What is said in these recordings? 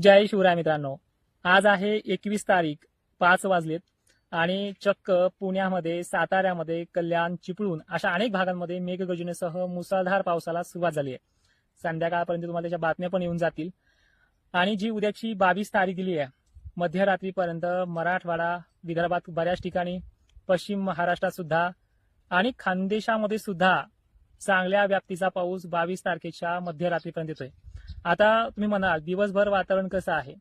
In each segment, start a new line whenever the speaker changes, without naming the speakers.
जय शिवराय मित्रांनो. आज आहे 21 तारीख, 5 वाजलेत आणि चक्क पुण्यामध्ये, साताऱ्यामध्ये, कल्याण, चिपळूण अशा अनेक भागांमध्ये मेघगर्जनेसह मुसळधार पावसाला सुरुवात झाली आहे. संध्याकाळपर्यंत तुम्हाला त्याच्या बातम्या पण येऊन जातील. आणि जी उद्याची 22 तारीख दिली आहे, मध्यरात्रीपर्यंत मराठवाडा, विदर्भात बऱ्याच ठिकाणी, पश्चिम महाराष्ट्रात सुद्धा आणि खानदेशामध्ये सुद्धा चांगल्या व्याप्तीचा पाऊस 22 तारखेच्या मध्यरात्रीपर्यंत येतोय. आता तुम्ही म्हणाल दिवसभर वातावरण कसं आहे,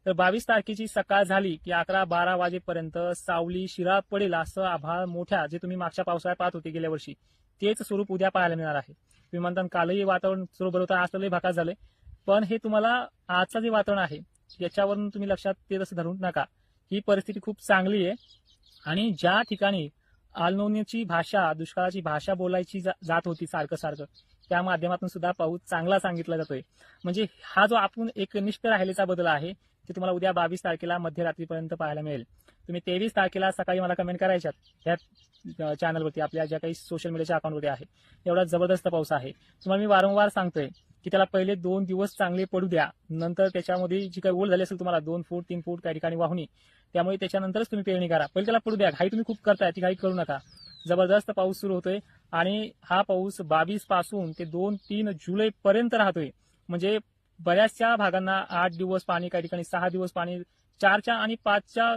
तर 22 तारखेची सकाळ झाली की 11-12 वाजेपर्यंत सावली शिराळ पडेल असं आभाळ मोठ्या जे तुम्ही मागच्या पावसाळ्यात पाहत होते गेल्या वर्षी, तेच स्वरूप उद्या पाहायला मिळणार आहे. तुम्ही म्हणता कालही वातावरण बरोबर होतं, आज तर भाकास झालंय, पण हे तुम्हाला आजचं जे वातावरण आहे याच्यावरून तुम्ही लक्षात ते तसं धरून नका. ही परिस्थिती खूप चांगली आहे आणि ज्या ठिकाणी आलनोनीची भाषा, दुष्काळाची भाषा बोलायची जात होती सारखं सारखं, त्या माध्यमातून सुद्धा पाऊस चांगला सांगितला जातोय. म्हणजे हा जो आपण एकनिष्ठ राहिलेचा बदल आहे ते तुम्हाला उद्या 22 तारखेला मध्यरात्रीपर्यंत पाहायला मिळेल. तुम्ही 23 तारखेला सकाळी मला कमेंट करायच्यात ह्या चॅनलवरती, आपल्या ज्या काही सोशल मीडियाच्या अकाउंटवरती आहे. एवढा जबरदस्त पाऊस आहे. तुम्हाला मी वारंवार सांगतोय की त्याला पहिले 2 दिवस चांगले पडू द्या, नंतर त्याच्यामध्ये जी काही ओल झाली असेल तुम्हाला 2 फूट 3 फूट काही ठिकाणी वाहुनी, त्यामुळे त्याच्यानंतरच तुम्ही पेरणी करा. पहिले त्याला पडू द्या. घाई तुम्ही खूप करताय, ती घाई करू नका. जबरदस्त पाऊस सुरू होतोय आणि हा पाऊस 22 पासून ते 2-3 जुलै पर्यंत राहतोय. म्हणजे बऱ्याचशा भागांना 8 दिवस पाणी, काही ठिकाणी 6 दिवस पाणी, 4च्या आणि 5च्या